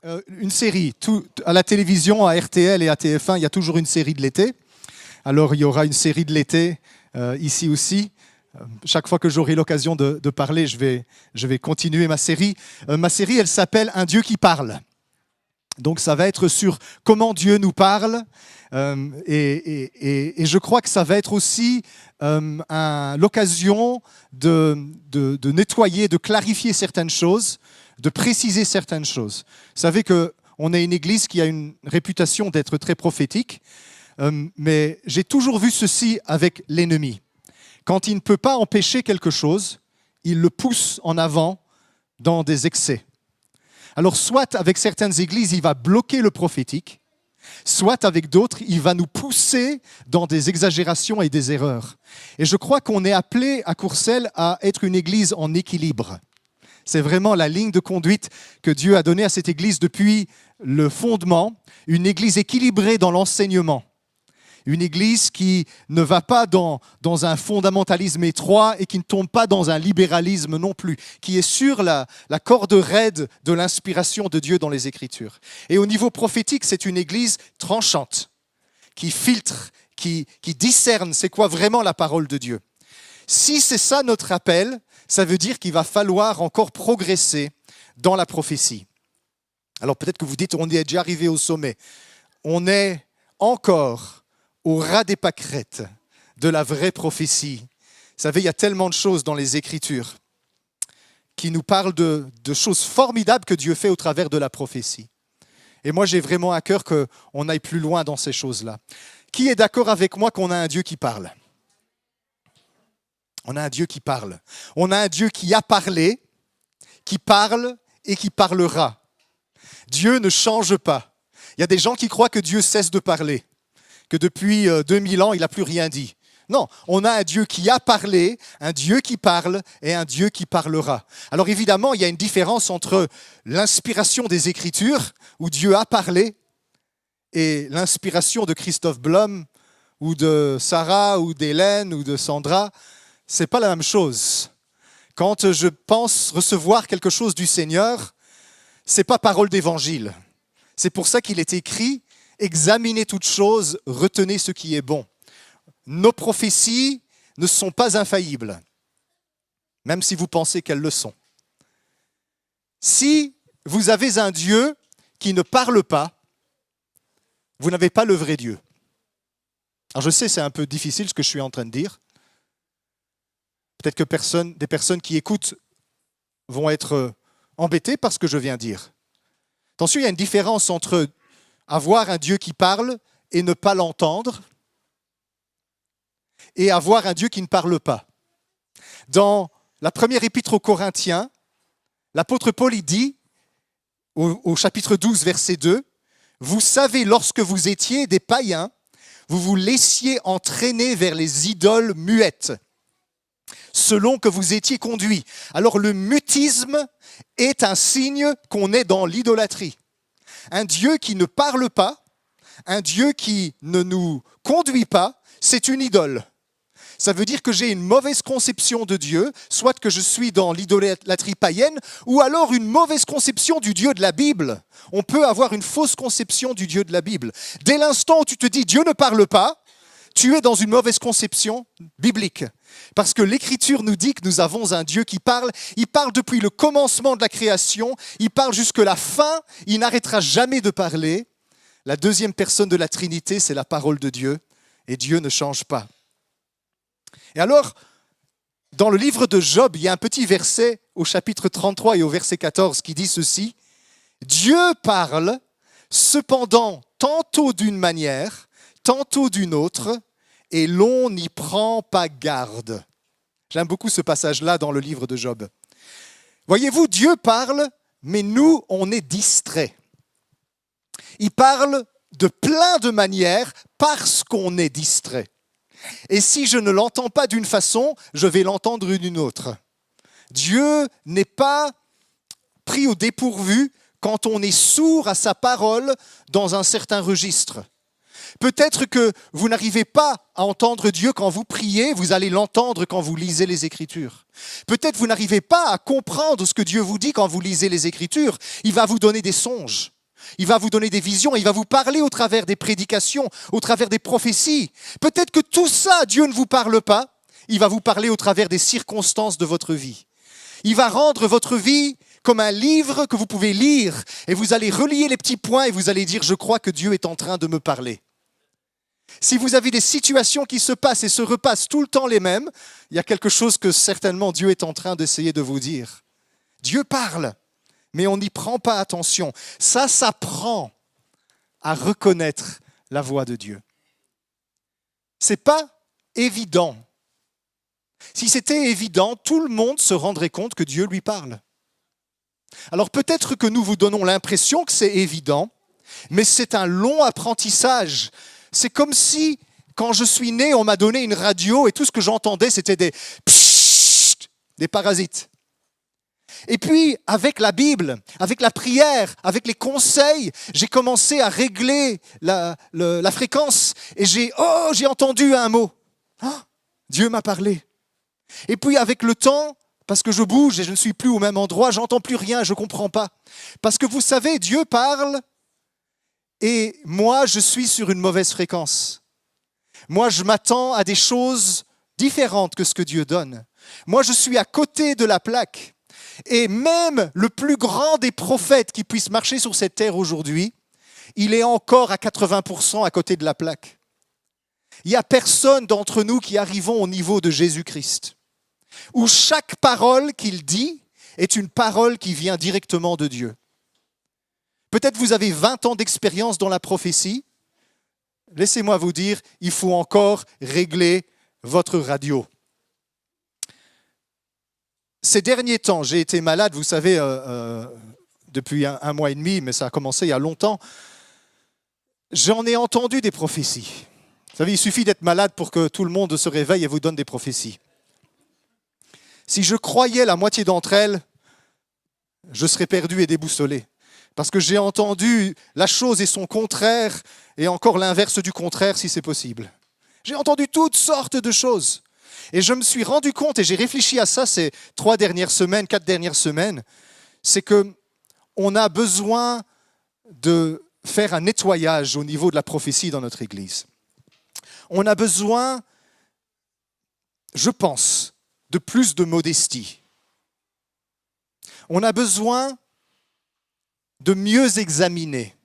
Une série. À la télévision, à RTL et à TF1, il y a toujours une série de l'été. Alors, il y aura une série de l'été ici aussi. Chaque fois que j'aurai l'occasion de parler, je vais continuer ma série. Ma série, elle s'appelle « Un Dieu qui parle ». Donc, ça va être sur comment Dieu nous parle. Et je crois que ça va être aussi l'occasion de nettoyer, de clarifier certaines choses, de préciser certaines choses. Vous savez qu'on est une église qui a une réputation d'être très prophétique, mais j'ai toujours vu ceci avec l'ennemi. Quand il ne peut pas empêcher quelque chose, il le pousse en avant dans des excès. Alors soit avec certaines églises, il va bloquer le prophétique, soit avec d'autres, il va nous pousser dans des exagérations et des erreurs. Et je crois qu'on est appelé à Courcelles à être une église en équilibre. C'est vraiment la ligne de conduite que Dieu a donnée à cette église depuis le fondement, une église équilibrée dans l'enseignement. Une église qui ne va pas dans un fondamentalisme étroit et qui ne tombe pas dans un libéralisme non plus, qui est sur la corde raide de l'inspiration de Dieu dans les Écritures. Et au niveau prophétique, c'est une église tranchante, qui filtre, qui discerne c'est quoi vraiment la parole de Dieu. Si c'est ça notre appel, ça veut dire qu'il va falloir encore progresser dans la prophétie. Alors peut-être que vous dites, on est déjà arrivé au sommet. On est encore au ras des pâquerettes de la vraie prophétie. Vous savez, il y a tellement de choses dans les Écritures qui nous parlent de choses formidables que Dieu fait au travers de la prophétie. Et moi, j'ai vraiment à cœur qu'on aille plus loin dans ces choses-là. Qui est d'accord avec moi qu'on a un Dieu qui parle ? On a un Dieu qui parle. On a un Dieu qui a parlé, qui parle et qui parlera. Dieu ne change pas. Il y a des gens qui croient que Dieu cesse de parler, que depuis 2000 ans, il n'a plus rien dit. Non, on a un Dieu qui a parlé, un Dieu qui parle et un Dieu qui parlera. Alors évidemment, il y a une différence entre l'inspiration des Écritures, où Dieu a parlé, et l'inspiration de Christophe Blum, ou de Sarah, ou d'Hélène, ou de Sandra. Ce n'est pas la même chose. Quand je pense recevoir quelque chose du Seigneur, ce n'est pas parole d'évangile. C'est pour ça qu'il est écrit « Examinez toutes choses, retenez ce qui est bon ». Nos prophéties ne sont pas infaillibles, même si vous pensez qu'elles le sont. Si vous avez un Dieu qui ne parle pas, vous n'avez pas le vrai Dieu. Alors je sais, c'est un peu difficile ce que je suis en train de dire. Peut-être que des personnes qui écoutent vont être embêtées par ce que je viens de dire. Attention, il y a une différence entre avoir un Dieu qui parle et ne pas l'entendre, et avoir un Dieu qui ne parle pas. Dans la première épître aux Corinthiens, l'apôtre Paul il dit, au chapitre 12, verset 2, « Vous savez, lorsque vous étiez des païens, vous vous laissiez entraîner vers les idoles muettes, selon que vous étiez conduits. » Alors le mutisme est un signe qu'on est dans l'idolâtrie. Un Dieu qui ne parle pas, un Dieu qui ne nous conduit pas, c'est une idole. Ça veut dire que j'ai une mauvaise conception de Dieu, soit que je suis dans l'idolâtrie païenne, ou alors une mauvaise conception du Dieu de la Bible. On peut avoir une fausse conception du Dieu de la Bible. Dès l'instant où tu te dis « Dieu ne parle pas », tu es dans une mauvaise conception biblique. Parce que l'Écriture nous dit que nous avons un Dieu qui parle. Il parle depuis le commencement de la création. Il parle jusqu'à la fin. Il n'arrêtera jamais de parler. La deuxième personne de la Trinité, c'est la parole de Dieu. Et Dieu ne change pas. Et alors, dans le livre de Job, il y a un petit verset au chapitre 33 et au verset 14 qui dit ceci. « Dieu parle, cependant, tantôt d'une manière, tantôt d'une autre, et l'on n'y prend pas garde. » J'aime beaucoup ce passage-là dans le livre de Job. Voyez-vous, Dieu parle, mais nous, on est distraits. Il parle de plein de manières parce qu'on est distrait. Et si je ne l'entends pas d'une façon, je vais l'entendre d'une autre. Dieu n'est pas pris au dépourvu quand on est sourd à sa parole dans un certain registre. Peut-être que vous n'arrivez pas à entendre Dieu quand vous priez, vous allez l'entendre quand vous lisez les Écritures. Peut-être vous n'arrivez pas à comprendre ce que Dieu vous dit quand vous lisez les Écritures. Il va vous donner des songes, il va vous donner des visions, il va vous parler au travers des prédications, au travers des prophéties. Peut-être que tout ça, Dieu ne vous parle pas, il va vous parler au travers des circonstances de votre vie. Il va rendre votre vie comme un livre que vous pouvez lire et vous allez relier les petits points et vous allez dire « Je crois que Dieu est en train de me parler ». Si vous avez des situations qui se passent et se repassent tout le temps les mêmes, il y a quelque chose que certainement Dieu est en train d'essayer de vous dire. Dieu parle, mais on n'y prend pas attention. Ça s'apprend à reconnaître la voix de Dieu. Ce n'est pas évident. Si c'était évident, tout le monde se rendrait compte que Dieu lui parle. Alors peut-être que nous vous donnons l'impression que c'est évident, mais c'est un long apprentissage. C'est comme si, quand je suis né, on m'a donné une radio et tout ce que j'entendais, c'était des pssst, des parasites. Et puis, avec la Bible, avec la prière, avec les conseils, j'ai commencé à régler la fréquence et j'ai entendu un mot. Ah, Dieu m'a parlé. Et puis, avec le temps, parce que je bouge et je ne suis plus au même endroit, j'entends plus rien, je ne comprends pas. Parce que vous savez, Dieu parle et moi, je suis sur une mauvaise fréquence. Moi, je m'attends à des choses différentes que ce que Dieu donne. Moi, je suis à côté de la plaque. Et même le plus grand des prophètes qui puisse marcher sur cette terre aujourd'hui, il est encore à 80% à côté de la plaque. Il n'y a personne d'entre nous qui arrivons au niveau de Jésus-Christ, où chaque parole qu'il dit est une parole qui vient directement de Dieu. Peut-être vous avez 20 ans d'expérience dans la prophétie. Laissez-moi vous dire, il faut encore régler votre radio. Ces derniers temps, j'ai été malade, vous savez, depuis un mois et demi, mais ça a commencé il y a longtemps. J'en ai entendu des prophéties. Vous savez, il suffit d'être malade pour que tout le monde se réveille et vous donne des prophéties. Si je croyais la moitié d'entre elles, je serais perdu et déboussolé. Parce que j'ai entendu la chose et son contraire, et encore l'inverse du contraire si c'est possible. J'ai entendu toutes sortes de choses. Et je me suis rendu compte, et j'ai réfléchi à ça ces 4 dernières semaines, c'est qu'on a besoin de faire un nettoyage au niveau de la prophétie dans notre Église. On a besoin, je pense, de plus de modestie. On a besoin de mieux examiner,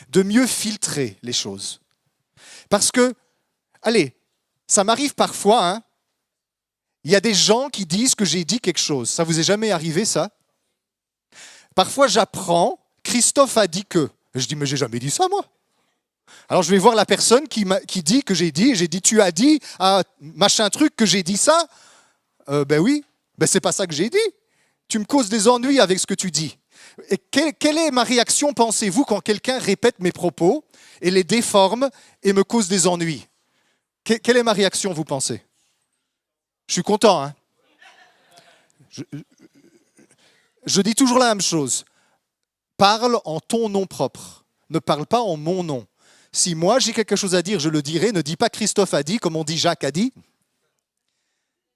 de mieux filtrer les choses. Parce que, allez, ça m'arrive parfois, hein, il y a des gens qui disent que j'ai dit quelque chose. Ça vous est jamais arrivé, ça? Parfois, j'apprends, Christophe a dit que. Je dis, mais j'ai jamais dit ça, moi. Alors, je vais voir la personne qui dit que j'ai dit, et j'ai dit, tu as dit à machin truc que j'ai dit ça? Ben oui, ben c'est pas ça que j'ai dit. Tu me causes des ennuis avec ce que tu dis. Et quelle est ma réaction, pensez-vous, quand quelqu'un répète mes propos et les déforme et me cause des ennuis? Quelle est ma réaction, vous pensez? Je suis content, hein? Je dis toujours la même chose. Parle en ton nom propre. Ne parle pas en mon nom. Si moi j'ai quelque chose à dire, je le dirai. Ne dis pas Christophe a dit, comme on dit Jacques a dit.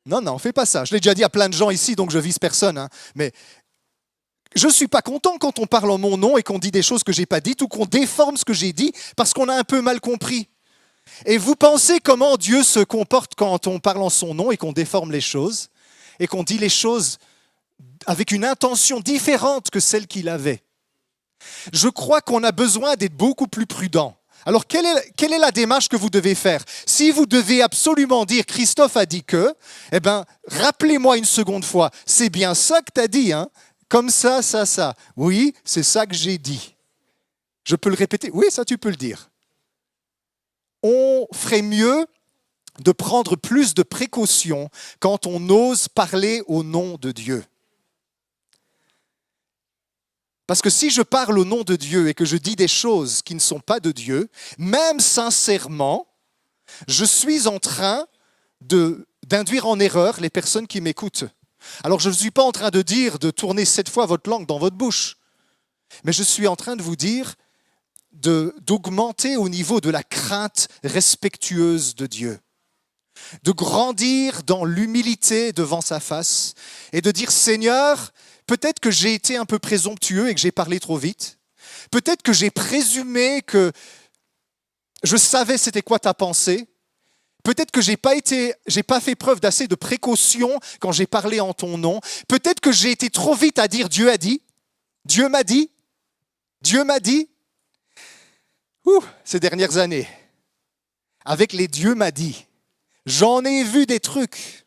Non, fais pas ça. Je l'ai déjà dit à plein de gens ici, donc je vise personne. Hein. Mais je ne suis pas content quand on parle en mon nom et qu'on dit des choses que je n'ai pas dites ou qu'on déforme ce que j'ai dit parce qu'on a un peu mal compris. Et vous pensez comment Dieu se comporte quand on parle en son nom et qu'on déforme les choses et qu'on dit les choses avec une intention différente que celle qu'il avait. Je crois qu'on a besoin d'être beaucoup plus prudent. Alors, quelle est la démarche que vous devez faire? Si vous devez absolument dire « Christophe a dit que », eh bien, rappelez-moi une seconde fois. C'est bien ça que tu as dit, hein? Comme ça. Oui, c'est ça que j'ai dit. Je peux le répéter? Oui, ça tu peux le dire. On ferait mieux de prendre plus de précautions quand on ose parler au nom de Dieu. Parce que si je parle au nom de Dieu et que je dis des choses qui ne sont pas de Dieu, même sincèrement, je suis en train d'induire en erreur les personnes qui m'écoutent. Alors je ne suis pas en train de dire de tourner 7 fois votre langue dans votre bouche, mais je suis en train de vous dire, d'augmenter au niveau de la crainte respectueuse de Dieu, de grandir dans l'humilité devant sa face et de dire « Seigneur, peut-être que j'ai été un peu présomptueux et que j'ai parlé trop vite. Peut-être que j'ai présumé que je savais c'était quoi ta pensée. Peut-être que j'ai pas fait preuve d'assez de précaution quand j'ai parlé en ton nom. Peut-être que j'ai été trop vite à dire Dieu a dit, Dieu m'a dit, Dieu m'a dit. » Ces dernières années, avec les Dieu m'a dit, j'en ai vu des trucs.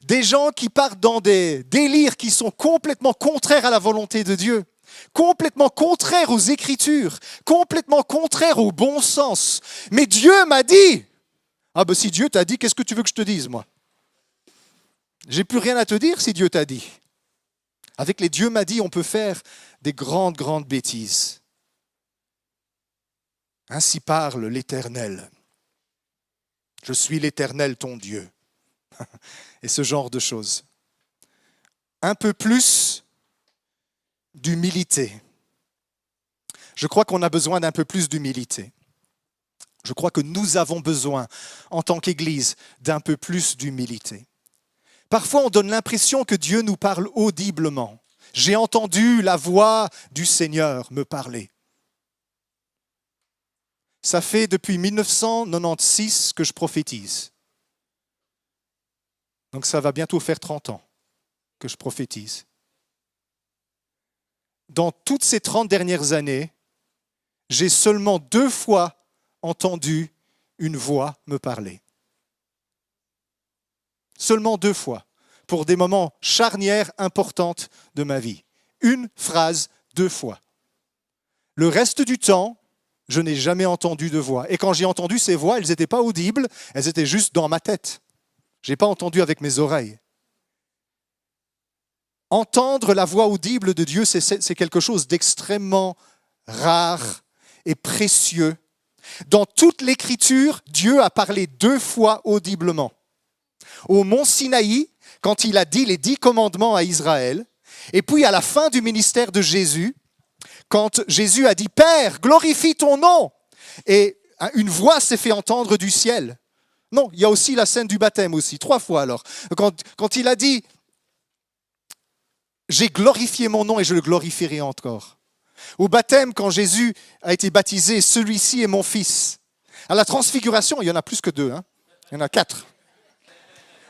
Des gens qui partent dans des délires qui sont complètement contraires à la volonté de Dieu, complètement contraires aux Écritures, complètement contraires au bon sens. Mais Dieu m'a dit. Ah ben si Dieu t'a dit, qu'est-ce que tu veux que je te dise, moi? J'ai plus rien à te dire si Dieu t'a dit. Avec les Dieu m'a dit, on peut faire des grandes, grandes bêtises. Ainsi parle l'Éternel. Je suis l'Éternel, ton Dieu. Et ce genre de choses. Un peu plus d'humilité. Je crois qu'on a besoin d'un peu plus d'humilité. Je crois que nous avons besoin, en tant qu'Église, d'un peu plus d'humilité. Parfois, on donne l'impression que Dieu nous parle audiblement. J'ai entendu la voix du Seigneur me parler. Ça fait depuis 1996 que je prophétise. Donc ça va bientôt faire 30 ans que je prophétise. Dans toutes ces 30 dernières années, j'ai seulement 2 fois entendu une voix me parler. Seulement 2 fois, pour des moments charnières importantes de ma vie. Une phrase, 2 fois. Le reste du temps, je n'ai jamais entendu de voix. Et quand j'ai entendu ces voix, elles n'étaient pas audibles, elles étaient juste dans ma tête. Je n'ai pas entendu avec mes oreilles. Entendre la voix audible de Dieu, c'est quelque chose d'extrêmement rare et précieux. Dans toute l'Écriture, Dieu a parlé 2 fois audiblement. Au mont Sinaï, quand il a dit les 10 commandements à Israël, et puis à la fin du ministère de Jésus, quand Jésus a dit « Père, glorifie ton nom !» et une voix s'est fait entendre du ciel. Non, il y a aussi la scène du baptême aussi, 3 fois alors. Quand il a dit « J'ai glorifié mon nom et je le glorifierai encore ». Au baptême, quand Jésus a été baptisé, « Celui-ci est mon fils ». À la transfiguration, il y en a plus que 2, hein. Il y en a 4.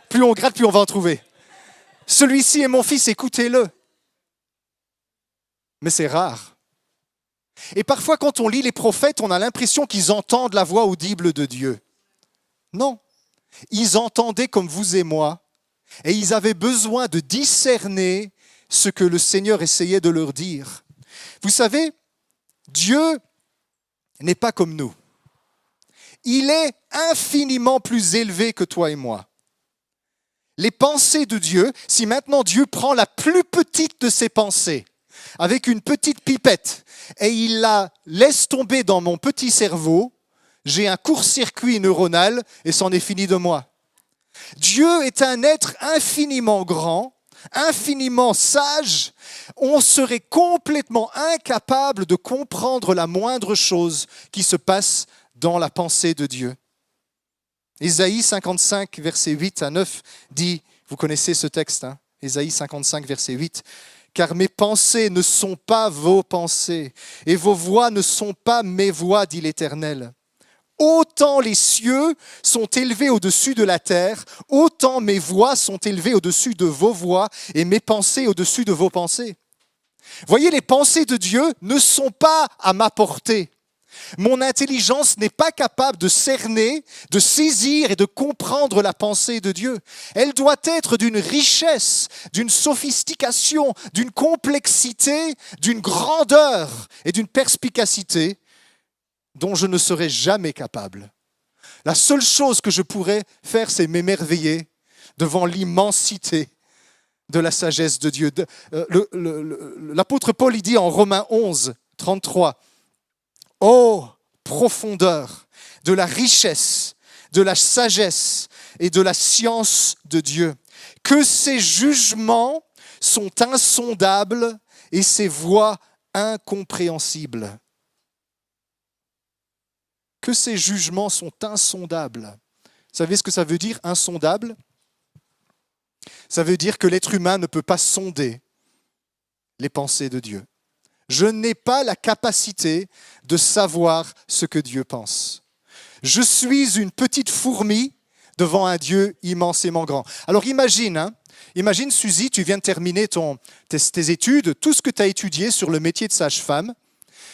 Plus on gratte, plus on va en trouver. « Celui-ci est mon fils, écoutez-le ». Mais c'est rare. Et parfois, quand on lit les prophètes, on a l'impression qu'ils entendent la voix audible de Dieu. Non, ils entendaient comme vous et moi, et ils avaient besoin de discerner ce que le Seigneur essayait de leur dire. Vous savez, Dieu n'est pas comme nous. Il est infiniment plus élevé que toi et moi. Les pensées de Dieu, si maintenant Dieu prend la plus petite de ses pensées, avec une petite pipette, et il la laisse tomber dans mon petit cerveau, j'ai un court-circuit neuronal et c'en est fini de moi. Dieu est un être infiniment grand, infiniment sage. On serait complètement incapable de comprendre la moindre chose qui se passe dans la pensée de Dieu. Ésaïe 55, versets 8 à 9 dit, vous connaissez ce texte, hein? Ésaïe 55, verset 8, « Car mes pensées ne sont pas vos pensées, et vos voix ne sont pas mes voix, dit l'Éternel. Autant les cieux sont élevés au-dessus de la terre, autant mes voix sont élevées au-dessus de vos voix, et mes pensées au-dessus de vos pensées. » Voyez, les pensées de Dieu ne sont pas à ma portée. Mon intelligence n'est pas capable de cerner, de saisir et de comprendre la pensée de Dieu. Elle doit être d'une richesse, d'une sophistication, d'une complexité, d'une grandeur et d'une perspicacité dont je ne serai jamais capable. La seule chose que je pourrais faire, c'est m'émerveiller devant l'immensité de la sagesse de Dieu. L'apôtre Paul, il dit en Romains 11, 33, « Ô profondeur de la richesse, de la sagesse et de la science de Dieu, que ses jugements sont insondables et ses voies incompréhensibles. » que ses jugements sont insondables. Vous savez ce que ça veut dire, insondable? Ça veut dire que l'être humain ne peut pas sonder les pensées de Dieu. Je n'ai pas la capacité de savoir ce que Dieu pense. Je suis une petite fourmi devant un Dieu immensément grand. Alors imagine Suzy, tu viens de terminer tes études, tout ce que tu as étudié sur le métier de sage-femme.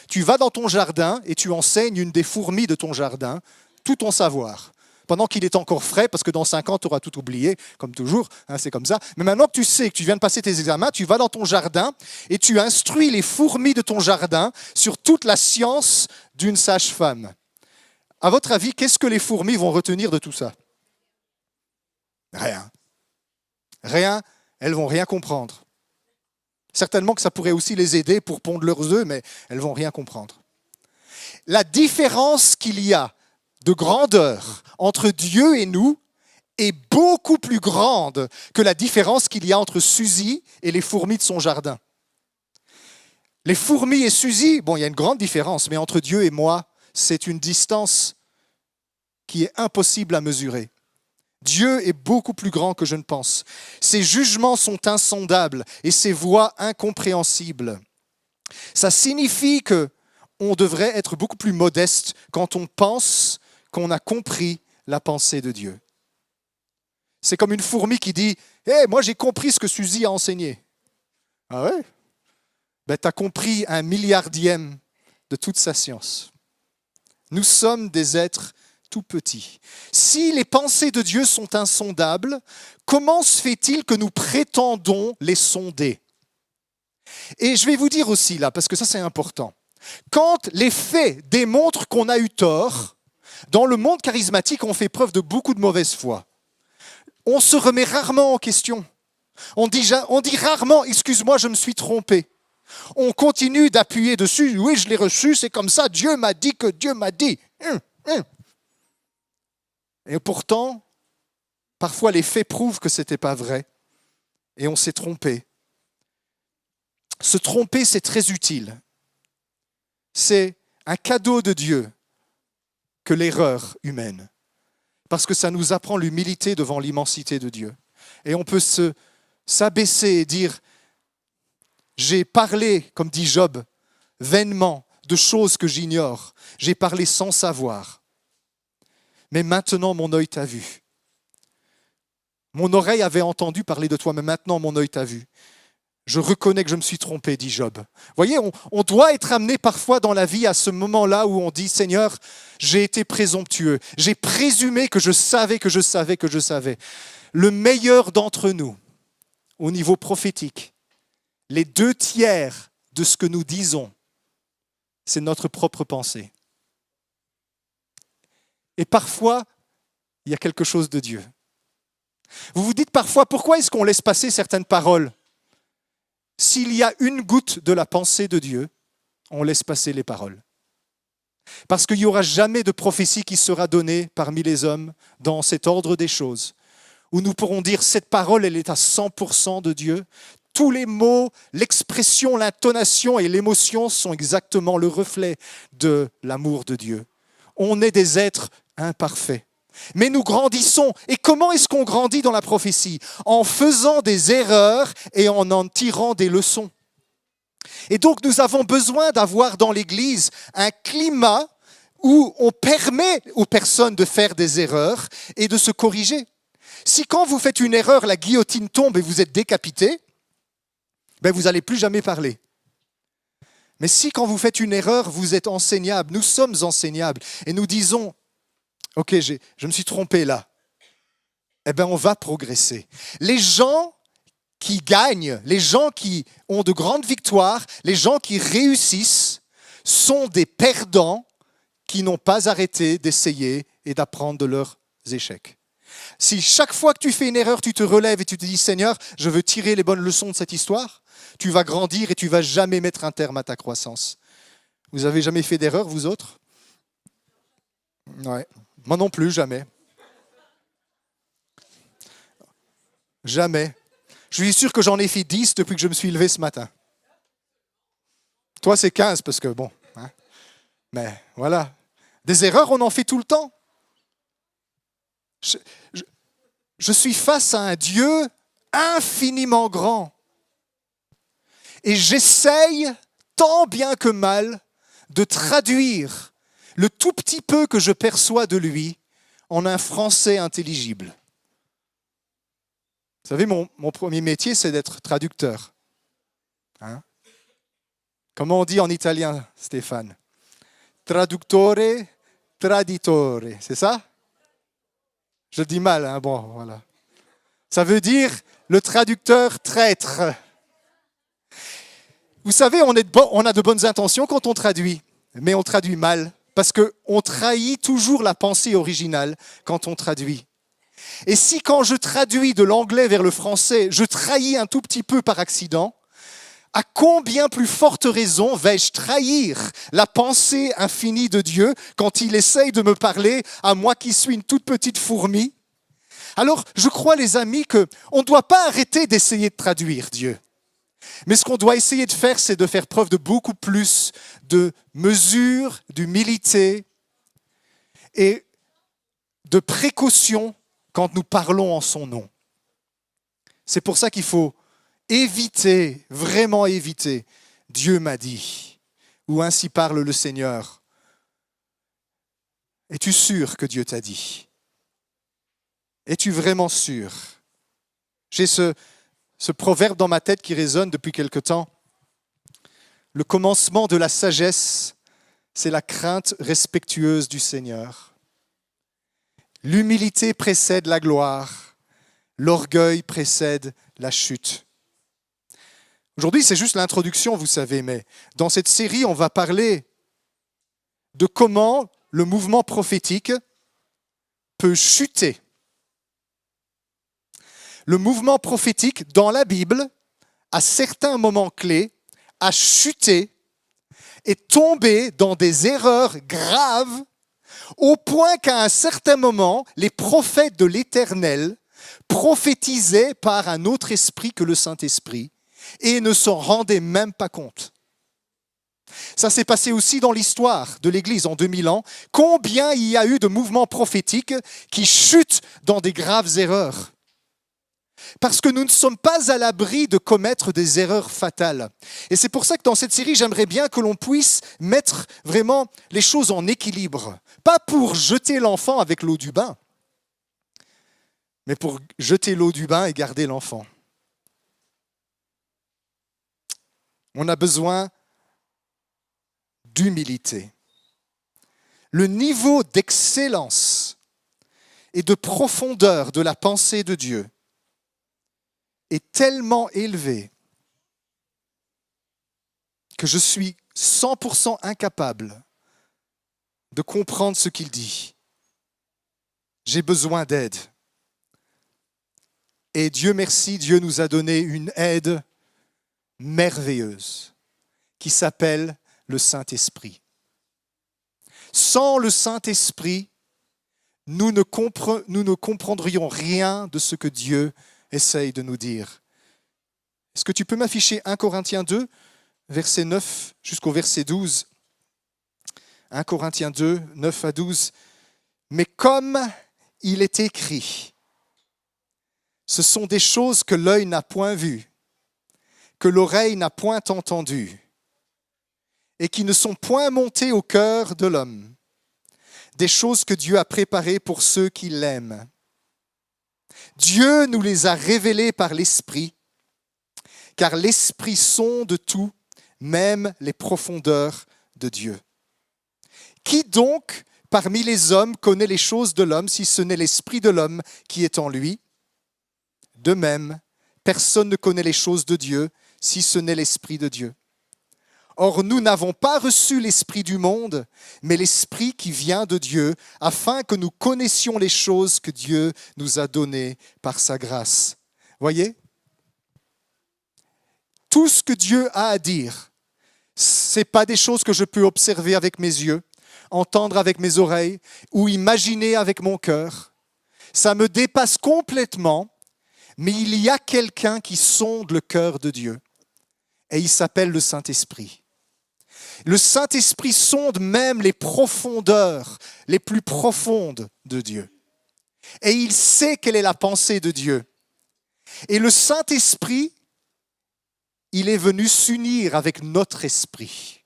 Tu vas dans ton jardin et tu enseignes une des fourmis de ton jardin tout ton savoir. Pendant qu'il est encore frais, parce que dans 5 ans, tu auras tout oublié, comme toujours, c'est comme ça. Mais maintenant que tu sais que tu viens de passer tes examens, tu vas dans ton jardin et tu instruis les fourmis de ton jardin sur toute la science d'une sage-femme. À votre avis, qu'est-ce que les fourmis vont retenir de tout ça? Rien. Rien, elles vont rien comprendre. Certainement que ça pourrait aussi les aider pour pondre leurs œufs, mais elles vont rien comprendre. La différence qu'il y a de grandeur entre Dieu et nous est beaucoup plus grande que la différence qu'il y a entre Suzy et les fourmis de son jardin. Les fourmis et Suzy, bon, il y a une grande différence, mais entre Dieu et moi, c'est une distance qui est impossible à mesurer. Dieu est beaucoup plus grand que je ne pense. Ses jugements sont insondables et ses voies incompréhensibles. Ça signifie qu'on devrait être beaucoup plus modeste quand on pense qu'on a compris la pensée de Dieu. C'est comme une fourmi qui dit « Hey, moi j'ai compris ce que Suzy a enseigné. » Ah ouais? Ben, tu as compris 1/10000000e de toute sa science. Nous sommes des êtres tout petits. Si les pensées de Dieu sont insondables, comment se fait-il que nous prétendons les sonder? Et je vais vous dire aussi là, parce que ça c'est important, quand les faits démontrent qu'on a eu tort, dans le monde charismatique, on fait preuve de beaucoup de mauvaise foi. On se remet rarement en question. On dit rarement « excuse-moi, je me suis trompé ». On continue d'appuyer dessus « oui, je l'ai reçu, c'est comme ça, Dieu m'a dit que Dieu m'a dit ». Et pourtant, parfois les faits prouvent que ce n'était pas vrai et on s'est trompé. Se tromper, c'est très utile. C'est un cadeau de Dieu que l'erreur humaine, parce que ça nous apprend l'humilité devant l'immensité de Dieu. Et on peut s'abaisser et dire « j'ai parlé, comme dit Job, vainement de choses que j'ignore, j'ai parlé sans savoir. Mais maintenant mon œil t'a vu. Mon oreille avait entendu parler de toi, mais maintenant mon œil t'a vu. Je reconnais que je me suis trompé, dit Job. Vous voyez, on doit être amené parfois dans la vie à ce moment-là où on dit « Seigneur, j'ai été présomptueux. J'ai présumé que je savais, que je savais, que je savais. » Le meilleur d'entre nous, au niveau prophétique, les 2/3 de ce que nous disons, c'est notre propre pensée. Et parfois, il y a quelque chose de Dieu. Vous vous dites parfois, pourquoi est-ce qu'on laisse passer certaines paroles? S'il y a une goutte de la pensée de Dieu, on laisse passer les paroles. Parce qu'il n'y aura jamais de prophétie qui sera donnée parmi les hommes dans cet ordre des choses, où nous pourrons dire cette parole, elle est à 100% de Dieu. Tous les mots, l'expression, l'intonation et l'émotion sont exactement le reflet de l'amour de Dieu. On est des êtres imparfaits. Mais nous grandissons. Et comment est-ce qu'on grandit dans la prophétie? En faisant des erreurs et en tirant des leçons. Et donc nous avons besoin d'avoir dans l'Église un climat où on permet aux personnes de faire des erreurs et de se corriger. Si quand vous faites une erreur, la guillotine tombe et vous êtes décapité, ben vous n'allez plus jamais parler. Mais si quand vous faites une erreur, vous êtes enseignable, nous sommes enseignables et nous disons « Ok, je me suis trompé là », eh bien on va progresser. Les gens qui gagnent, les gens qui ont de grandes victoires, les gens qui réussissent sont des perdants qui n'ont pas arrêté d'essayer et d'apprendre de leurs échecs. Si chaque fois que tu fais une erreur, tu te relèves et tu te dis « Seigneur, je veux tirer les bonnes leçons de cette histoire », tu vas grandir et tu ne vas jamais mettre un terme à ta croissance. Vous n'avez jamais fait d'erreur, vous autres? Ouais. Moi non plus, jamais. Jamais. Je suis sûr que j'en ai fait 10 depuis que je me suis levé ce matin. Toi, c'est 15 parce que bon. Hein. Mais voilà. Des erreurs, on en fait tout le temps. Je, je- je suis face à un Dieu infiniment grand. Et j'essaye, tant bien que mal, de traduire le tout petit peu que je perçois de lui en un français intelligible. Vous savez, mon premier métier, c'est d'être traducteur. Hein? Comment on dit en italien, Stéphane? Traduttore, traditore, c'est ça? Je le dis mal, hein? Bon, voilà. Ça veut dire le traducteur traître. Vous savez, on a de bonnes intentions quand on traduit, mais on traduit mal, parce qu'on trahit toujours la pensée originale quand on traduit. Et si quand je traduis de l'anglais vers le français, je trahis un tout petit peu par accident, à combien plus forte raison vais-je trahir la pensée infinie de Dieu quand il essaye de me parler à moi qui suis une toute petite fourmi? Alors, je crois, les amis, qu'on ne doit pas arrêter d'essayer de traduire Dieu. Mais ce qu'on doit essayer de faire, c'est de faire preuve de beaucoup plus de mesure, d'humilité et de précaution quand nous parlons en son nom. C'est pour ça qu'il faut éviter, vraiment éviter, Dieu m'a dit, ou ainsi parle le Seigneur. Es-tu sûr que Dieu t'a dit? Es-tu vraiment sûr? J'ai ce proverbe dans ma tête qui résonne depuis quelque temps. Le commencement de la sagesse, c'est la crainte respectueuse du Seigneur. L'humilité précède la gloire, l'orgueil précède la chute. Aujourd'hui, c'est juste l'introduction, vous savez, mais dans cette série, on va parler de comment le mouvement prophétique peut chuter. Le mouvement prophétique dans la Bible, à certains moments clés, a chuté et tombé dans des erreurs graves au point qu'à un certain moment, les prophètes de l'Éternel prophétisaient par un autre esprit que le Saint-Esprit et ne s'en rendaient même pas compte. Ça s'est passé aussi dans l'histoire de l'Église en 2000 ans. Combien il y a eu de mouvements prophétiques qui chutent dans des graves erreurs? Parce que nous ne sommes pas à l'abri de commettre des erreurs fatales. Et c'est pour ça que dans cette série, j'aimerais bien que l'on puisse mettre vraiment les choses en équilibre. Pas pour jeter l'enfant avec l'eau du bain, mais pour jeter l'eau du bain et garder l'enfant. On a besoin d'humilité. Le niveau d'excellence et de profondeur de la pensée de Dieu est tellement élevé que je suis 100% incapable de comprendre ce qu'il dit. J'ai besoin d'aide. Et Dieu merci, Dieu nous a donné une aide merveilleuse qui s'appelle le Saint-Esprit. Sans le Saint-Esprit, nous ne comprendrions rien de ce que Dieu essaye de nous dire. Est-ce que tu peux m'afficher 1 Corinthiens 2, verset 9 jusqu'au verset 12? 1 Corinthiens 2, 9 à 12. Mais comme il est écrit, ce sont des choses que l'œil n'a point vues, que l'oreille n'a point entendues, et qui ne sont point montées au cœur de l'homme, des choses que Dieu a préparées pour ceux qui l'aiment. Dieu nous les a révélées par l'Esprit, car l'Esprit sonde tout, même les profondeurs de Dieu. Qui donc, parmi les hommes, connaît les choses de l'homme, si ce n'est l'Esprit de l'homme qui est en lui? De même, personne ne connaît les choses de Dieu, si ce n'est l'Esprit de Dieu. Or, nous n'avons pas reçu l'Esprit du monde, mais l'Esprit qui vient de Dieu, afin que nous connaissions les choses que Dieu nous a données par sa grâce. Voyez? Tout ce que Dieu a à dire, ce n'est pas des choses que je peux observer avec mes yeux, entendre avec mes oreilles ou imaginer avec mon cœur. Ça me dépasse complètement, mais il y a quelqu'un qui sonde le cœur de Dieu et il s'appelle le Saint-Esprit. Le Saint-Esprit sonde même les profondeurs les plus profondes de Dieu. Et il sait quelle est la pensée de Dieu. Et le Saint-Esprit, il est venu s'unir avec notre esprit.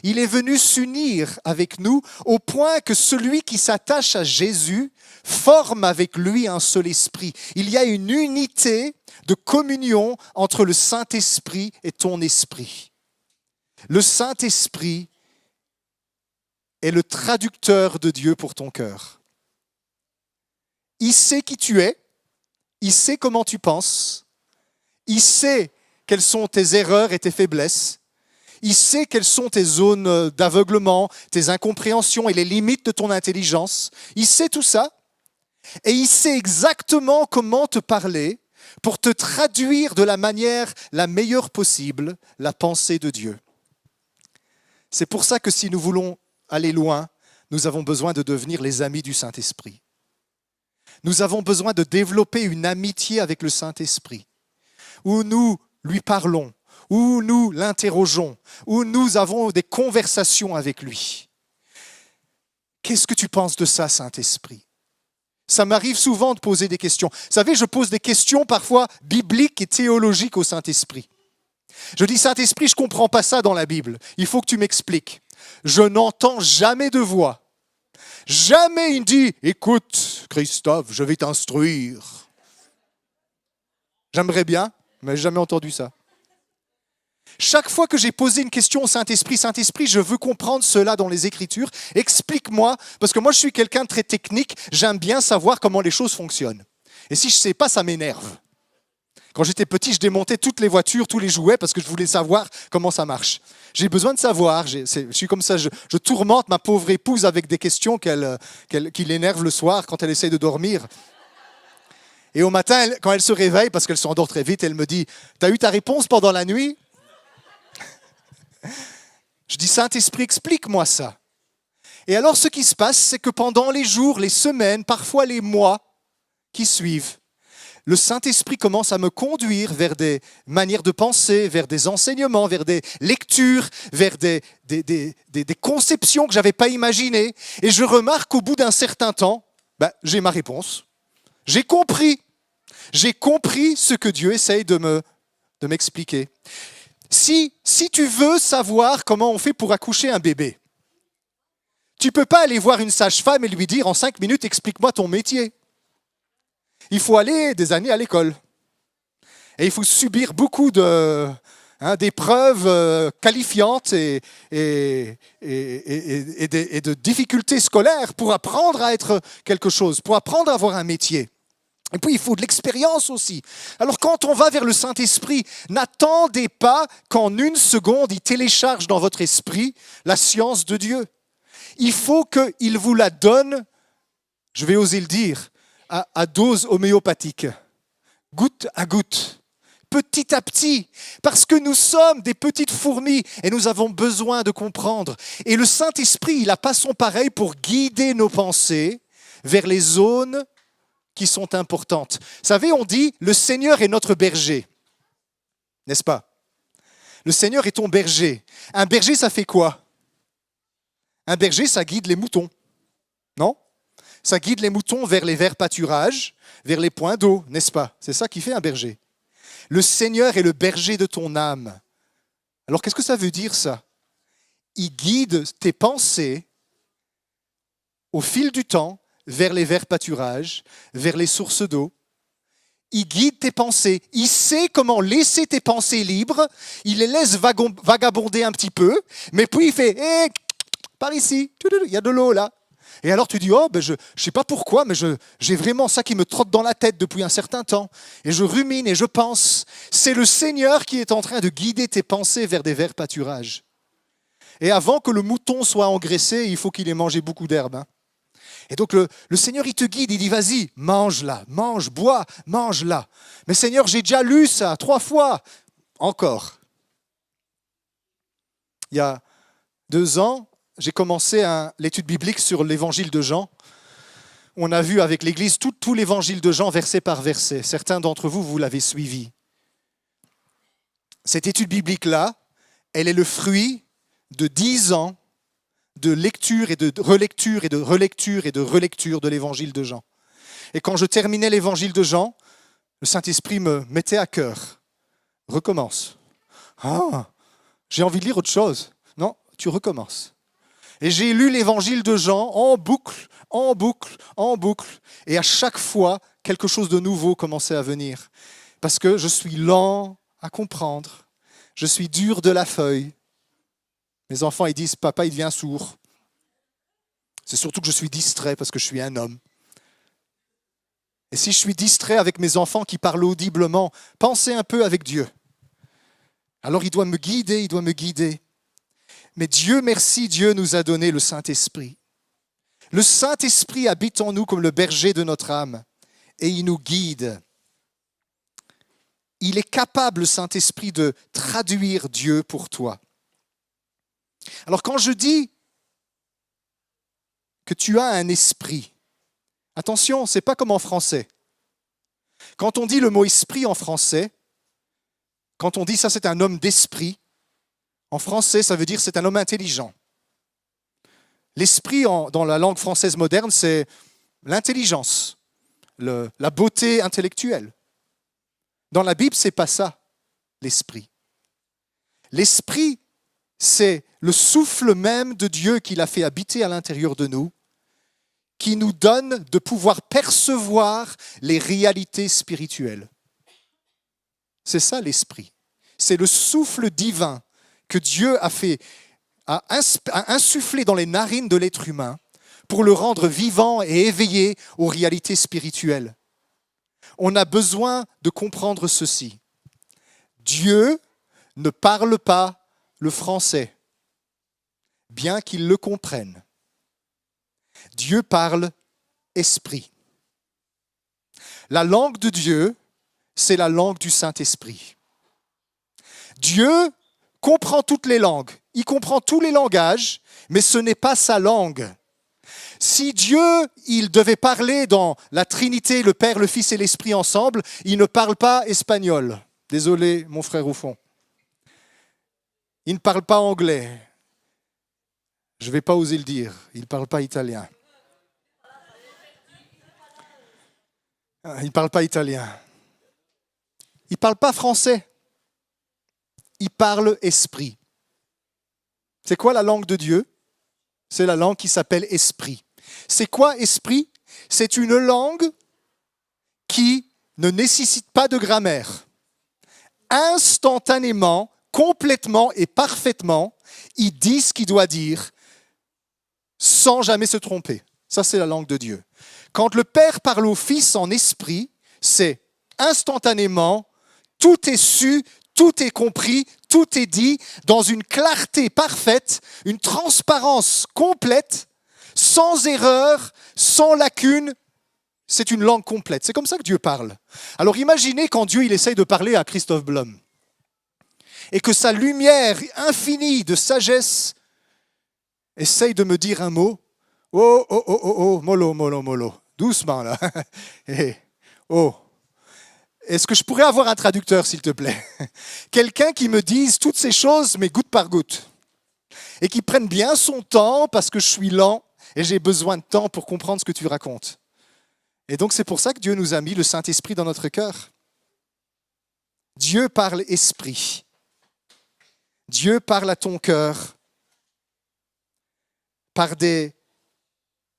Il est venu s'unir avec nous au point que celui qui s'attache à Jésus forme avec lui un seul esprit. Il y a une unité de communion entre le Saint-Esprit et ton esprit. Le Saint-Esprit est le traducteur de Dieu pour ton cœur. Il sait qui tu es, il sait comment tu penses, il sait quelles sont tes erreurs et tes faiblesses, il sait quelles sont tes zones d'aveuglement, tes incompréhensions et les limites de ton intelligence. Il sait tout ça et il sait exactement comment te parler pour te traduire de la manière la meilleure possible la pensée de Dieu. C'est pour ça que si nous voulons aller loin, nous avons besoin de devenir les amis du Saint-Esprit. Nous avons besoin de développer une amitié avec le Saint-Esprit, où nous lui parlons, où nous l'interrogeons, où nous avons des conversations avec lui. Qu'est-ce que tu penses de ça, Saint-Esprit ? Ça m'arrive souvent de poser des questions. Vous savez, je pose des questions parfois bibliques et théologiques au Saint-Esprit. Je dis, Saint-Esprit, je ne comprends pas ça dans la Bible. Il faut que tu m'expliques. Je n'entends jamais de voix. Jamais il me dit, écoute, Christophe, je vais t'instruire. J'aimerais bien, mais je n'ai jamais entendu ça. Chaque fois que j'ai posé une question au Saint-Esprit, Saint-Esprit, je veux comprendre cela dans les Écritures, explique-moi, parce que moi je suis quelqu'un de très technique, j'aime bien savoir comment les choses fonctionnent. Et si je ne sais pas, ça m'énerve. Quand j'étais petit, je démontais toutes les voitures, tous les jouets, parce que je voulais savoir comment ça marche. J'ai besoin de savoir, je suis comme ça, je tourmente ma pauvre épouse avec des questions qui l'énervent le soir quand elle essaie de dormir. Et au matin, quand elle se réveille, parce qu'elle s'endort très vite, elle me dit « T'as eu ta réponse pendant la nuit ?» Je dis « Saint-Esprit, explique-moi ça. » Et alors, ce qui se passe, c'est que pendant les jours, les semaines, parfois les mois qui suivent, le Saint-Esprit commence à me conduire vers des manières de penser, vers des enseignements, vers des lectures, vers des conceptions que je n'avais pas imaginées. Et je remarque qu'au bout d'un certain temps, j'ai ma réponse. J'ai compris. J'ai compris ce que Dieu essaye de m'expliquer. Si tu veux savoir comment on fait pour accoucher un bébé, tu ne peux pas aller voir une sage-femme et lui dire en 5 minutes, explique-moi ton métier. Il faut aller des années à l'école. Et il faut subir beaucoup d'épreuves qualifiantes et de difficultés scolaires pour apprendre à être quelque chose, pour apprendre à avoir un métier. Et puis, il faut de l'expérience aussi. Alors, quand on va vers le Saint-Esprit, n'attendez pas qu'en 1 seconde, il télécharge dans votre esprit la science de Dieu. Il faut qu'il vous la donne, je vais oser le dire, à dose homéopathique, goutte à goutte, petit à petit, parce que nous sommes des petites fourmis et nous avons besoin de comprendre. Et le Saint-Esprit, il n'a pas son pareil pour guider nos pensées vers les zones qui sont importantes. Vous savez, on dit, le Seigneur est notre berger, n'est-ce pas? Le Seigneur est ton berger. Un berger, ça fait quoi? Un berger, ça guide les moutons, non? Ça guide les moutons vers les verts pâturages, vers les points d'eau, n'est-ce pas? C'est ça qui fait un berger. Le Seigneur est le berger de ton âme. Alors, qu'est-ce que ça veut dire, ça? Il guide tes pensées au fil du temps vers les verts pâturages, vers les sources d'eau. Il guide tes pensées. Il sait comment laisser tes pensées libres. Il les laisse vagabonder un petit peu, mais puis il fait hey, « par ici, il y a de l'eau là ». Et alors tu dis, je ne sais pas pourquoi, mais j'ai vraiment ça qui me trotte dans la tête depuis un certain temps. Et je rumine et je pense. C'est le Seigneur qui est en train de guider tes pensées vers des verts pâturages. Et avant que le mouton soit engraissé, il faut qu'il ait mangé beaucoup d'herbe. Et donc le Seigneur, il te guide, il dit, vas-y, mange-la, mange, bois, mange-la. Mais Seigneur, j'ai déjà lu ça 3 fois. Encore. Il y a 2 ans, j'ai commencé l'étude biblique sur l'évangile de Jean. On a vu avec l'Église tout l'évangile de Jean, verset par verset. Certains d'entre vous, vous l'avez suivi. Cette étude biblique-là, elle est le fruit de 10 ans de lecture et de relecture et de relecture et de relecture de l'évangile de Jean. Et quand je terminais l'évangile de Jean, le Saint-Esprit me mettait à cœur. Recommence. Ah, j'ai envie de lire autre chose. Non, tu recommences. Et j'ai lu l'évangile de Jean en boucle, en boucle, en boucle. Et à chaque fois, quelque chose de nouveau commençait à venir. Parce que je suis lent à comprendre. Je suis dur de la feuille. Mes enfants, ils disent, papa, il devient sourd. C'est surtout que je suis distrait parce que je suis un homme. Et si je suis distrait avec mes enfants qui parlent audiblement, pensez un peu avec Dieu. Alors il doit me guider, il doit me guider. Mais Dieu merci, Dieu nous a donné le Saint-Esprit. Le Saint-Esprit habite en nous comme le berger de notre âme et il nous guide. Il est capable, le Saint-Esprit, de traduire Dieu pour toi. Alors quand je dis que tu as un esprit, attention, ce n'est pas comme en français. Quand on dit le mot esprit en français, quand on dit ça c'est un homme d'esprit, en français ça veut dire c'est un homme intelligent. L'esprit dans la langue française moderne c'est l'intelligence, la beauté intellectuelle. Dans la Bible c'est pas ça, l'esprit. L'esprit c'est le souffle même de Dieu qu'il a fait habiter à l'intérieur de nous, qui nous donne de pouvoir percevoir les réalités spirituelles. C'est ça l'esprit. C'est le souffle divin que Dieu a insufflé dans les narines de l'être humain pour le rendre vivant et éveillé aux réalités spirituelles. On a besoin de comprendre ceci. Dieu ne parle pas le français, bien qu'il le comprenne. Dieu parle esprit. La langue de Dieu, c'est la langue du Saint-Esprit. Dieu comprend toutes les langues, il comprend tous les langages, mais ce n'est pas sa langue. Si Dieu, il devait parler dans la Trinité, le Père, le Fils et l'Esprit ensemble, il ne parle pas espagnol. Désolé, mon frère au fond. Il ne parle pas anglais. Je ne vais pas oser le dire. Il ne parle pas italien. Il ne parle pas italien. Il ne parle pas français. Il parle esprit. C'est quoi la langue de Dieu? C'est la langue qui s'appelle esprit. C'est quoi esprit? C'est une langue qui ne nécessite pas de grammaire. Instantanément, complètement et parfaitement, il dit ce qu'il doit dire sans jamais se tromper. Ça, c'est la langue de Dieu. Quand le Père parle au Fils en esprit, c'est instantanément, tout est su, tout est compris, tout est dit dans une clarté parfaite, une transparence complète, sans erreur, sans lacune. C'est une langue complète. C'est comme ça que Dieu parle. Alors imaginez quand Dieu il essaye de parler à Christophe Blum et que sa lumière infinie de sagesse essaye de me dire un mot. Oh, oh, oh, oh, oh, mollo, mollo, mollo. Doucement là. Oh. Est-ce que je pourrais avoir un traducteur, s'il te plaît? Quelqu'un qui me dise toutes ces choses, mais goutte par goutte. Et qui prenne bien son temps parce que je suis lent et j'ai besoin de temps pour comprendre ce que tu racontes. Et donc c'est pour ça que Dieu nous a mis le Saint-Esprit dans notre cœur. Dieu parle esprit. Dieu parle à ton cœur par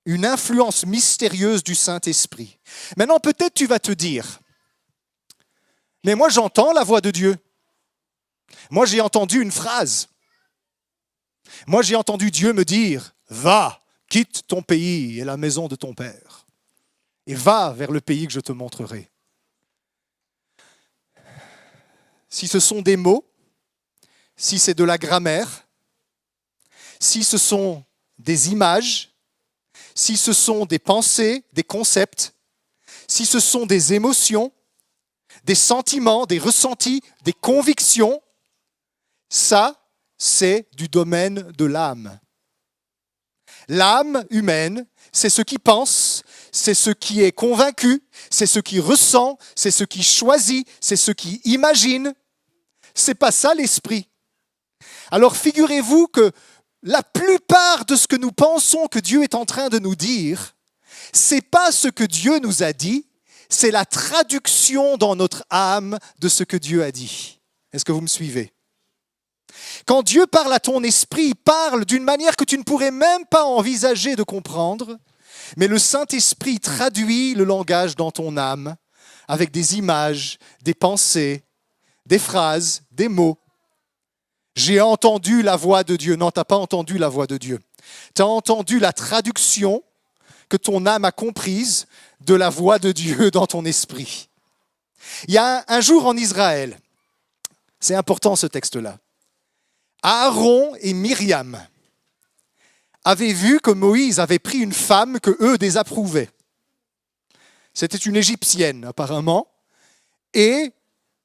une influence mystérieuse du Saint-Esprit. Maintenant, peut-être tu vas te dire, mais moi j'entends la voix de Dieu. Moi j'ai entendu une phrase. Moi j'ai entendu Dieu me dire, va, quitte ton pays et la maison de ton père, et va vers le pays que je te montrerai. Si ce sont des mots, si c'est de la grammaire, si ce sont des images, si ce sont des pensées, des concepts, si ce sont des émotions, des sentiments, des ressentis, des convictions, ça, c'est du domaine de l'âme. L'âme humaine, c'est ce qui pense, c'est ce qui est convaincu, c'est ce qui ressent, c'est ce qui choisit, c'est ce qui imagine. C'est pas ça l'esprit. Alors figurez-vous que la plupart de ce que nous pensons que Dieu est en train de nous dire, c'est pas ce que Dieu nous a dit, c'est la traduction dans notre âme de ce que Dieu a dit. Est-ce que vous me suivez? Quand Dieu parle à ton esprit, il parle d'une manière que tu ne pourrais même pas envisager de comprendre, mais le Saint-Esprit traduit le langage dans ton âme avec des images, des pensées, des phrases, des mots. J'ai entendu la voix de Dieu. Non, tu n'as pas entendu la voix de Dieu. Tu as entendu la traduction que ton âme a comprise de la voix de Dieu dans ton esprit. Il y a un jour en Israël, c'est important ce texte-là, Aaron et Myriam avaient vu que Moïse avait pris une femme que eux désapprouvaient. C'était une Égyptienne apparemment, et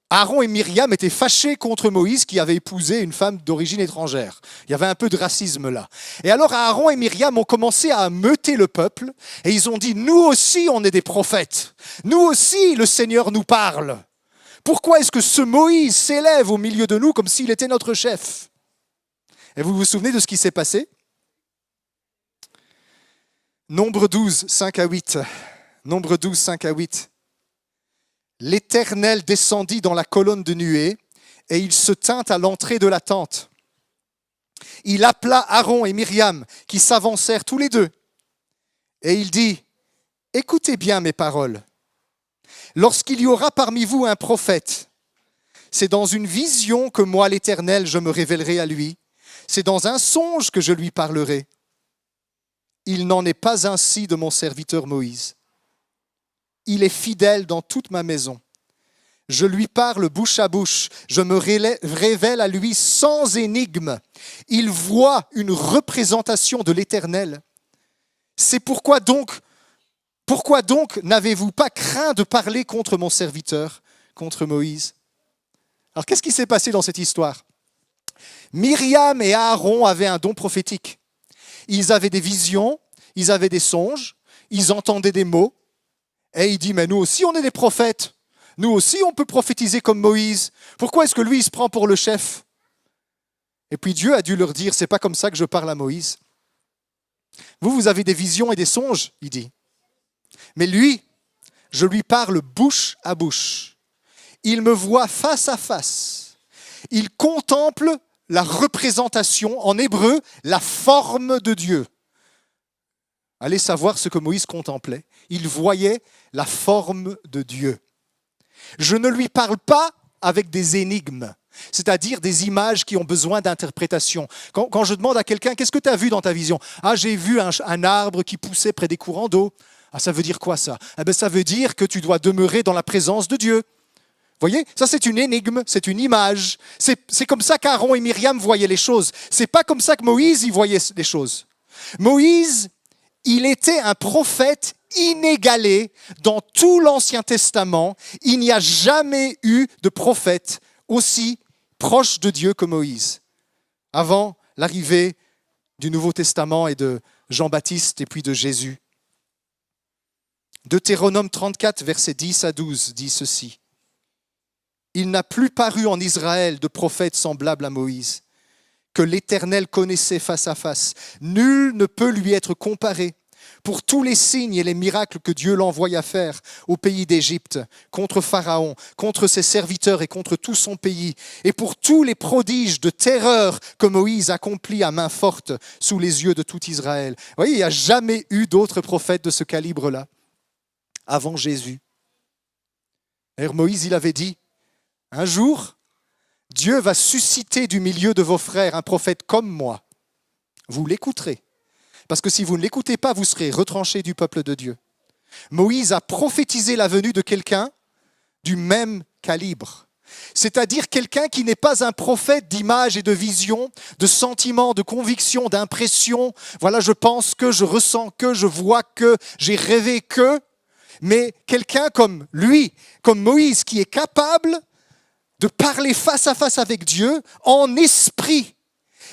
Aaron et Myriam étaient fâchés contre Moïse qui avait épousé une femme d'origine étrangère. Il y avait un peu de racisme là. Et alors Aaron et Myriam ont commencé à meuter le peuple et ils ont dit « Nous aussi on est des prophètes. Nous aussi le Seigneur nous parle. Pourquoi est-ce que ce Moïse s'élève au milieu de nous comme s'il était notre chef ?» Et vous vous souvenez de ce qui s'est passé? Nombre 12, 5 à 8. Nombre 12, 5 à 8. L'Éternel descendit dans la colonne de nuée et il se tint à l'entrée de la tente. Il appela Aaron et Myriam qui s'avancèrent tous les deux. Et il dit, « Écoutez bien mes paroles. Lorsqu'il y aura parmi vous un prophète, c'est dans une vision que moi l'Éternel je me révélerai à lui. C'est dans un songe que je lui parlerai. Il n'en est pas ainsi de mon serviteur Moïse. Il est fidèle dans toute ma maison. Je lui parle bouche à bouche. Je me révèle à lui sans énigme. Il voit une représentation de l'Éternel. C'est pourquoi donc n'avez-vous pas craint de parler contre mon serviteur, contre Moïse? Alors qu'est-ce qui s'est passé dans cette histoire? Myriam et Aaron avaient un don prophétique. Ils avaient des visions, ils avaient des songes, ils entendaient des mots. Et il dit, mais nous aussi on est des prophètes. Nous aussi on peut prophétiser comme Moïse. Pourquoi est-ce que lui il se prend pour le chef? Et puis Dieu a dû leur dire, c'est pas comme ça que je parle à Moïse. Vous avez des visions et des songes, il dit. Mais lui, je lui parle bouche à bouche. Il me voit face à face. Il contemple la représentation, en hébreu, la forme de Dieu. Allez savoir ce que Moïse contemplait. Il voyait la forme de Dieu. Je ne lui parle pas avec des énigmes, c'est-à-dire des images qui ont besoin d'interprétation. Quand je demande à quelqu'un, qu'est-ce que tu as vu dans ta vision? Ah, j'ai vu un arbre qui poussait près des courants d'eau. Ah, ça veut dire quoi ça? Eh bien, ça veut dire que tu dois demeurer dans la présence de Dieu. Vous voyez, ça c'est une énigme, c'est une image. C'est comme ça qu'Aaron et Myriam voyaient les choses. C'est pas comme ça que Moïse y voyait les choses. Moïse, il était un prophète inégalé dans tout l'Ancien Testament. Il n'y a jamais eu de prophète aussi proche de Dieu que Moïse, avant l'arrivée du Nouveau Testament et de Jean-Baptiste et puis de Jésus. Deutéronome 34, versets 10 à 12 dit ceci. Il n'a plus paru en Israël de prophète semblable à Moïse, que l'Éternel connaissait face à face. Nul ne peut lui être comparé pour tous les signes et les miracles que Dieu l'envoya faire au pays d'Égypte, contre Pharaon, contre ses serviteurs et contre tout son pays, et pour tous les prodiges de terreur que Moïse accomplit à main forte sous les yeux de tout Israël. Vous voyez, il n'y a jamais eu d'autres prophètes de ce calibre-là avant Jésus. D'ailleurs, Moïse, il avait dit, un jour, Dieu va susciter du milieu de vos frères un prophète comme moi. Vous l'écouterez. Parce que si vous ne l'écoutez pas, vous serez retranchés du peuple de Dieu. Moïse a prophétisé la venue de quelqu'un du même calibre. C'est-à-dire quelqu'un qui n'est pas un prophète d'images et de visions, de sentiments, de convictions, d'impressions. Voilà, je pense que, je ressens que, je vois que, j'ai rêvé que. Mais quelqu'un comme lui, comme Moïse, qui est capable de parler face à face avec Dieu en esprit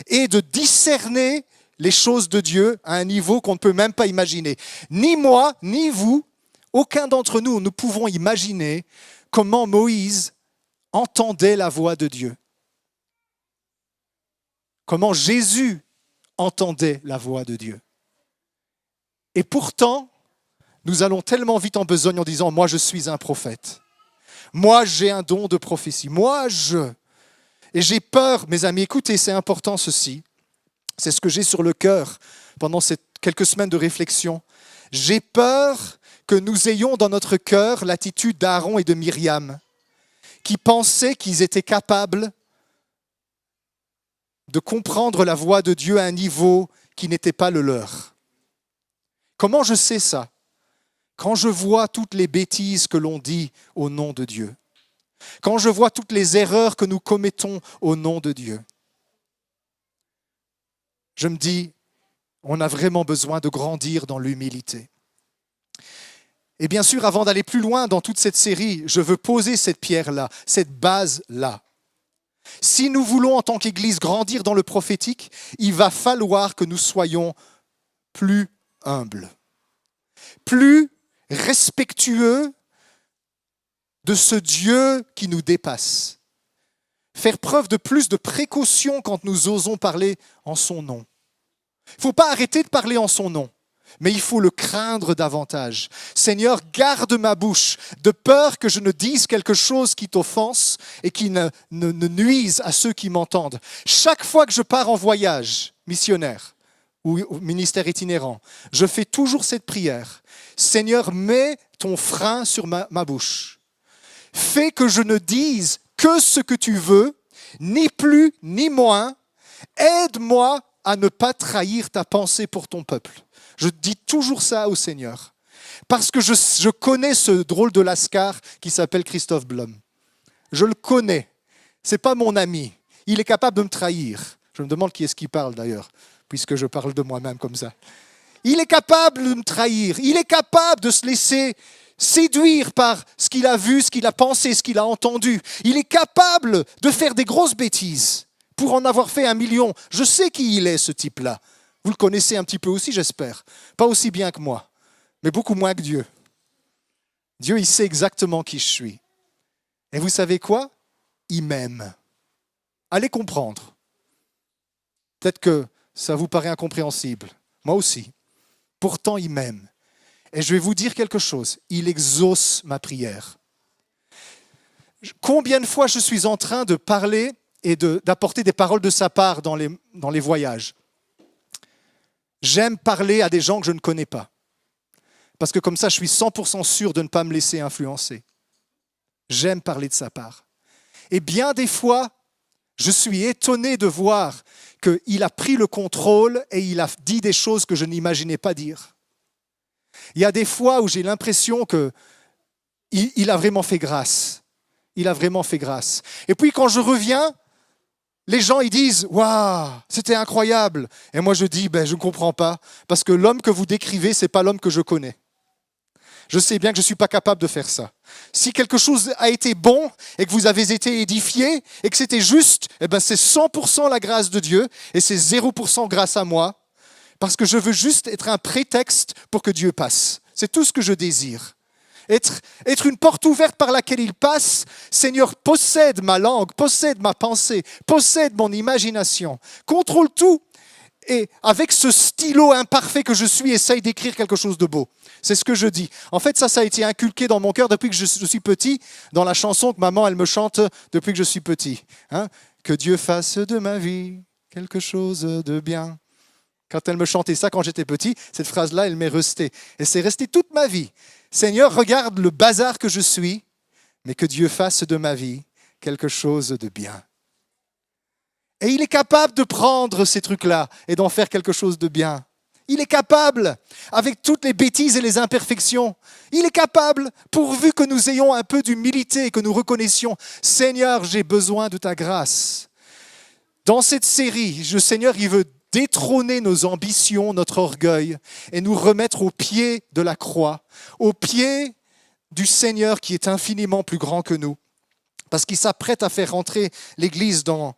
et de discerner les choses de Dieu à un niveau qu'on ne peut même pas imaginer. Ni moi, ni vous, aucun d'entre nous ne pouvons imaginer comment Moïse entendait la voix de Dieu. comment Jésus entendait la voix de Dieu. Et pourtant, nous allons tellement vite en besogne en disant « moi je suis un prophète ». Moi, j'ai un don de prophétie. Et j'ai peur, mes amis, écoutez, c'est important ceci. C'est ce que j'ai sur le cœur pendant ces quelques semaines de réflexion. J'ai peur que nous ayons dans notre cœur l'attitude d'Aaron et de Myriam, qui pensaient qu'ils étaient capables de comprendre la voix de Dieu à un niveau qui n'était pas le leur. Comment je sais ça ? Quand je vois toutes les bêtises que l'on dit au nom de Dieu, quand je vois toutes les erreurs que nous commettons au nom de Dieu, je me dis, on a vraiment besoin de grandir dans l'humilité. Et bien sûr, avant d'aller plus loin dans toute cette série, je veux poser cette pierre-là, cette base-là. Si nous voulons en tant qu'Église grandir dans le prophétique, il va falloir que nous soyons plus humbles, plus respectueux de ce Dieu qui nous dépasse. Faire preuve de plus de précaution quand nous osons parler en son nom. Il ne faut pas arrêter de parler en son nom, mais il faut le craindre davantage. Seigneur, garde ma bouche, de peur que je ne dise quelque chose qui t'offense et qui ne nuise à ceux qui m'entendent. Chaque fois que je pars en voyage missionnaire ou ministère itinérant, je fais toujours cette prière. Seigneur, mets ton frein sur ma bouche. Fais que je ne dise que ce que tu veux, ni plus ni moins. Aide-moi à ne pas trahir ta pensée pour ton peuple. Je dis toujours ça au Seigneur. Parce que je connais ce drôle de lascar qui s'appelle Christophe Blum. Je le connais. Ce n'est pas mon ami. Il est capable de me trahir. Je me demande qui est-ce qui parle d'ailleurs, puisque je parle de moi-même comme ça. Il est capable de me trahir. Il est capable de se laisser séduire par ce qu'il a vu, ce qu'il a pensé, ce qu'il a entendu. Il est capable de faire des grosses bêtises pour en avoir fait 1 million. Je sais qui il est, ce type-là. Vous le connaissez un petit peu aussi, j'espère. Pas aussi bien que moi, mais beaucoup moins que Dieu. Dieu, il sait exactement qui je suis. Et vous savez quoi ? Il m'aime. Allez comprendre. Peut-être que ça vous paraît incompréhensible. Moi aussi. Pourtant, il m'aime. Et je vais vous dire quelque chose. Il exauce ma prière. Combien de fois je suis en train de parler et d'apporter des paroles de sa part dans les voyages. J'aime parler à des gens que je ne connais pas. Parce que comme ça, je suis 100% sûr de ne pas me laisser influencer. J'aime parler de sa part. Et bien des fois, je suis étonné de voir qu'il a pris le contrôle et il a dit des choses que je n'imaginais pas dire. Il y a des fois où j'ai l'impression qu'il a vraiment fait grâce. Il a vraiment fait grâce. Et puis quand je reviens, les gens ils disent « Waouh, c'était incroyable !» Et moi je dis « Je ne comprends pas, parce que l'homme que vous décrivez, ce n'est pas l'homme que je connais. Je sais bien que je ne suis pas capable de faire ça. Si quelque chose a été bon et que vous avez été édifié et que c'était juste, c'est 100% la grâce de Dieu et c'est 0% grâce à moi, parce que je veux juste être un prétexte pour que Dieu passe. C'est tout ce que je désire. Être une porte ouverte par laquelle il passe. Seigneur, possède ma langue, possède ma pensée, possède mon imagination, contrôle tout. Et avec ce stylo imparfait que je suis, essaye d'écrire quelque chose de beau. C'est ce que je dis. En fait, ça a été inculqué dans mon cœur depuis que je suis petit, dans la chanson que maman, elle me chante depuis que je suis petit. Que Dieu fasse de ma vie quelque chose de bien. Quand elle me chantait ça quand j'étais petit, cette phrase-là, elle m'est restée. Et c'est resté toute ma vie. Seigneur, regarde le bazar que je suis, mais que Dieu fasse de ma vie quelque chose de bien. Et il est capable de prendre ces trucs-là et d'en faire quelque chose de bien. Il est capable, avec toutes les bêtises et les imperfections. Il est capable, pourvu que nous ayons un peu d'humilité et que nous reconnaissions « Seigneur, j'ai besoin de ta grâce ». Dans cette série, le Seigneur, il veut détrôner nos ambitions, notre orgueil et nous remettre au pied de la croix, au pied du Seigneur qui est infiniment plus grand que nous. Parce qu'il s'apprête à faire rentrer l'Église dans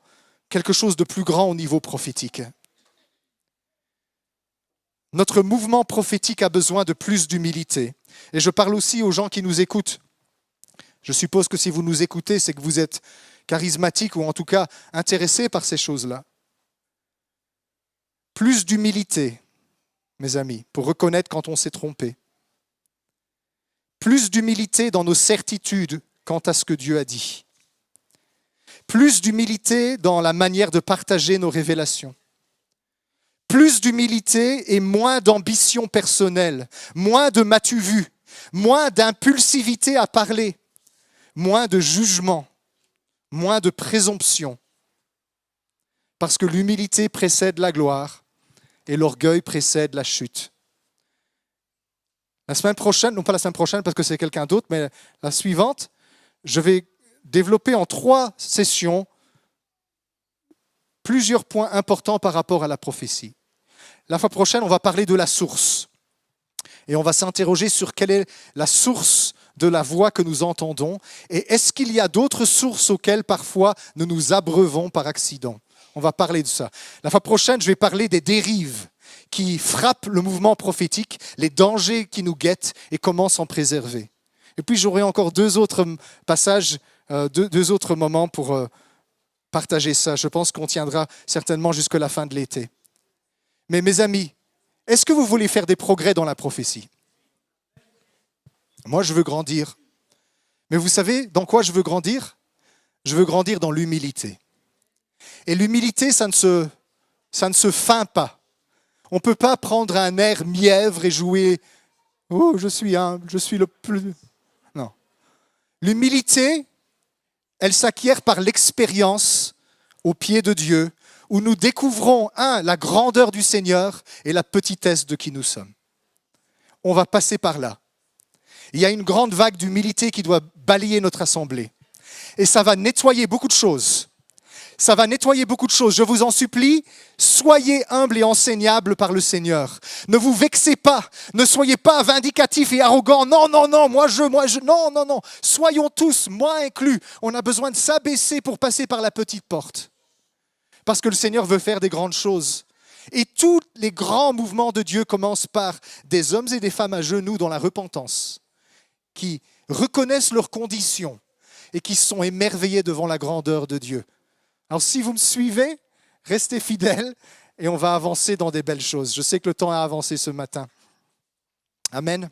quelque chose de plus grand au niveau prophétique. Notre mouvement prophétique a besoin de plus d'humilité. Et je parle aussi aux gens qui nous écoutent. Je suppose que si vous nous écoutez, c'est que vous êtes charismatique ou en tout cas intéressé par ces choses-là. Plus d'humilité, mes amis, pour reconnaître quand on s'est trompé. Plus d'humilité dans nos certitudes quant à ce que Dieu a dit. Plus d'humilité dans la manière de partager nos révélations. Plus d'humilité et moins d'ambition personnelle, moins de m'as-tu vu, moins d'impulsivité à parler, moins de jugement, moins de présomption. Parce que l'humilité précède la gloire et l'orgueil précède la chute. La semaine prochaine, non pas la semaine prochaine parce que c'est quelqu'un d'autre, mais la suivante, je vais développer en 3 sessions plusieurs points importants par rapport à la prophétie. La fois prochaine, on va parler de la source. Et on va s'interroger sur quelle est la source de la voix que nous entendons. Et est-ce qu'il y a d'autres sources auxquelles parfois nous nous abreuvons par accident? On va parler de ça. La fois prochaine, je vais parler des dérives qui frappent le mouvement prophétique, les dangers qui nous guettent et comment s'en préserver. Et puis j'aurai encore 2 autres passages, 2 autres moments pour partager ça. Je pense qu'on tiendra certainement jusqu'à la fin de l'été. Mais mes amis, est-ce que vous voulez faire des progrès dans la prophétie? Moi, je veux grandir. Mais vous savez dans quoi je veux grandir? Je veux grandir dans l'humilité. Et l'humilité, ça ne se feint pas. On ne peut pas prendre un air mièvre et jouer « Oh, je suis humble, je suis le plus... » Non. L'humilité, elle s'acquiert par l'expérience au pied de Dieu, où nous découvrons, la grandeur du Seigneur et la petitesse de qui nous sommes. On va passer par là. Il y a une grande vague d'humilité qui doit balayer notre assemblée. Et ça va nettoyer beaucoup de choses. Ça va nettoyer beaucoup de choses. Je vous en supplie, soyez humbles et enseignables par le Seigneur. Ne vous vexez pas. Ne soyez pas vindicatifs et arrogants. Non, moi je. Non. Soyons tous, moi inclus. On a besoin de s'abaisser pour passer par la petite porte. Parce que le Seigneur veut faire des grandes choses. Et tous les grands mouvements de Dieu commencent par des hommes et des femmes à genoux dans la repentance, qui reconnaissent leurs conditions et qui sont émerveillés devant la grandeur de Dieu. Alors si vous me suivez, restez fidèles et on va avancer dans des belles choses. Je sais que le temps a avancé ce matin. Amen.